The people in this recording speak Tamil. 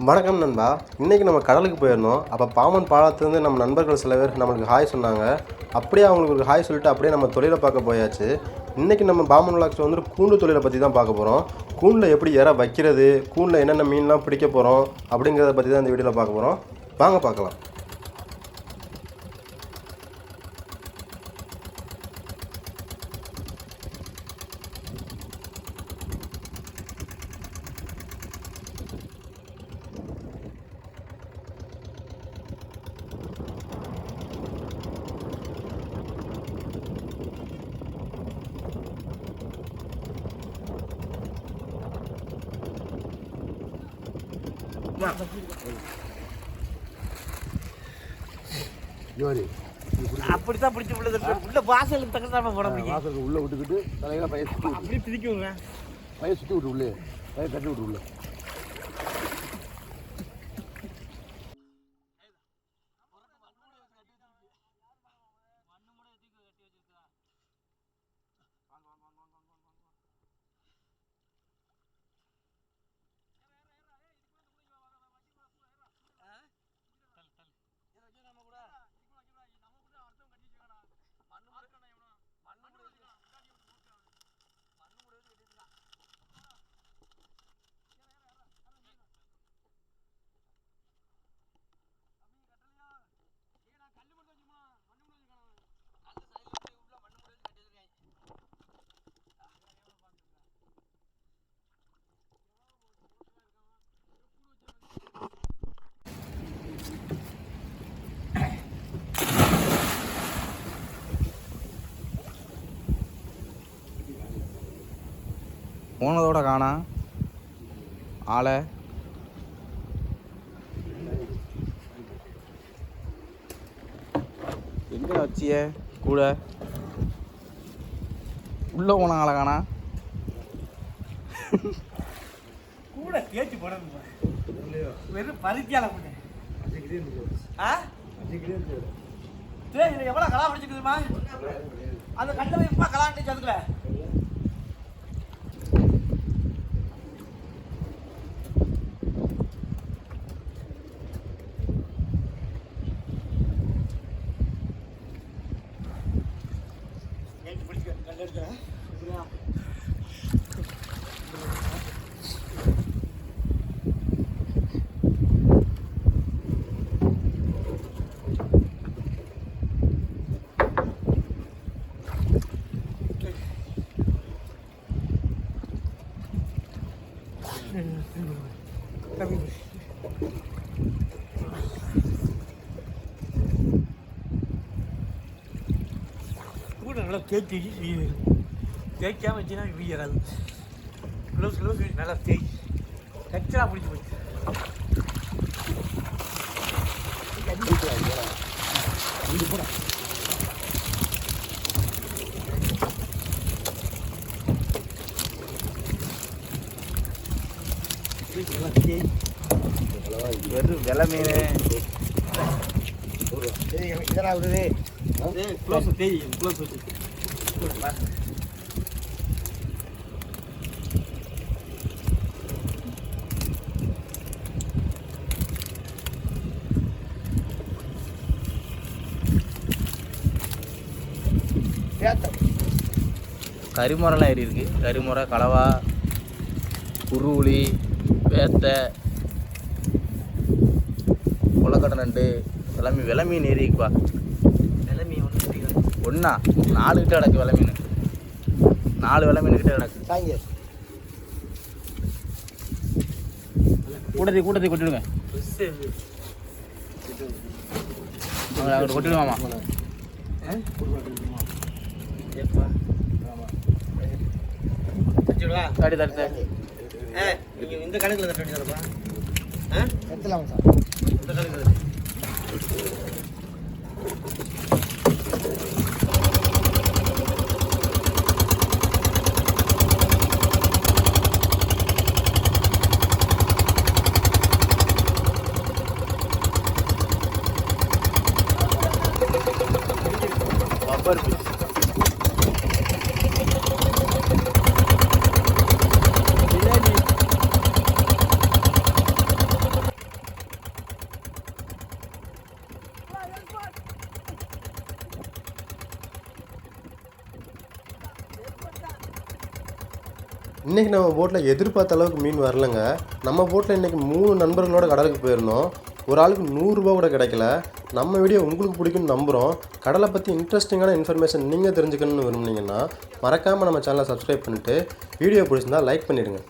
வணக்கம் நண்பா. இன்றைக்கி நம்ம கடலுக்கு போயிருந்தோம். அப்போ பாம்பன் பாலத்துலேருந்து நம்ம நண்பர்கள் சில பேர் நம்மளுக்கு ஹாய் சொன்னாங்க. அப்படியே அவங்களுக்கு ஒரு ஹாய் சொல்லிட்டு அப்படியே நம்ம தொழிலை பார்க்க போயாச்சு. இன்றைக்கி நம்ம பாம்பன் விளாக்ஸில் வந்துட்டு கூண்டு தொழிலை பற்றி தான் பார்க்க போகிறோம். கூண்டில் எப்படி இற வைக்கிறது, கூண்டில் என்னென்ன மீன்லாம் பிடிக்க போகிறோம் அப்படிங்கிறத பற்றி தான் இந்த வீடியோவில் பார்க்க போகிறோம். வாங்க பார்க்கலாம். அப்படித்தான் பிடிச்சி உள்ள வாசலுக்கு தக்கத்தாம போட முடியும். வாசலுக்கு உள்ள விட்டுக்கிட்டு தலையில பைய சுற்றி அப்படி பிடிக்குங்க. பைய சுற்றி விட்டு உள்ளே பைய கட்டி விட்டு உள்ள. போனதோட காணா ஆளை. எங்க வச்சிய கூட உள்ள போன ஆளை காணா. கூட தேய்ச்சி போடணும். வெறும் பருத்தியால போட்டேன். எவ்வளோ கலா பிடிச்சிக்குதுமா? அந்த கட்டளை இப்போ கலாண்டு அதுக்குல கூட நல்லா தேய்ச்சி தேய்க்காம வச்சுன்னா வீராது. க்ளோஸ் நல்லா தேய்ச்சி கச்சரா பிடிச்சி போச்சு. வெறும் வெலை மீன் இதெல்லாம் விடுது. க்ளோஸ் தேய் க்ளோஸ் வச்சு கரிமுறைலாம் ஏறி இருக்கு. கரிமுறை, கலவா, குருவுளி, வேத்தை, கொலக்கடை நண்டு எல்லாமே வெலை மீன் ஏறி இருக்குப்பா. நிலைமை ஒன்றா 4 கிட்ட கிடக்கு வெலை மீன். 4 வெலை மீன் கிட்ட கிடக்கு. கூட்டத்தை கொட்டிடுங்க. அவர் கொட்டிடுவாமா? தடி தடி தடி. நீங்கள் இந்த கணக்கில் தட்டி தரப்பா. எடுத்துலாமா சார்? இந்த கணக்கில் ரப்பர் பீஸ். இன்றைக்கி நம்ம போட்டில் எதிர்பார்த்த அளவுக்கு மீன் வரலைங்க. நம்ம போட்டில் இன்றைக்கி 3 நண்பர்களோட கடலுக்கு போயிருந்தோம். ஒரு ஆளுக்கு 100 ரூபா கூட கிடைக்கல. நம்ம வீடியோ உங்களுக்கு பிடிக்கும்னு நம்புகிறோம். கடலை பற்றி இன்ட்ரெஸ்டிங்கான இன்ஃபர்மேஷன் நீங்கள் தெரிஞ்சுக்கணும்னு விரும்புனீங்கன்னா மறக்காமல் நம்ம சேனலை சப்ஸ்கிரைப் பண்ணிவிட்டு வீடியோ பிடிச்சிருந்தா லைக் பண்ணிவிடுங்க.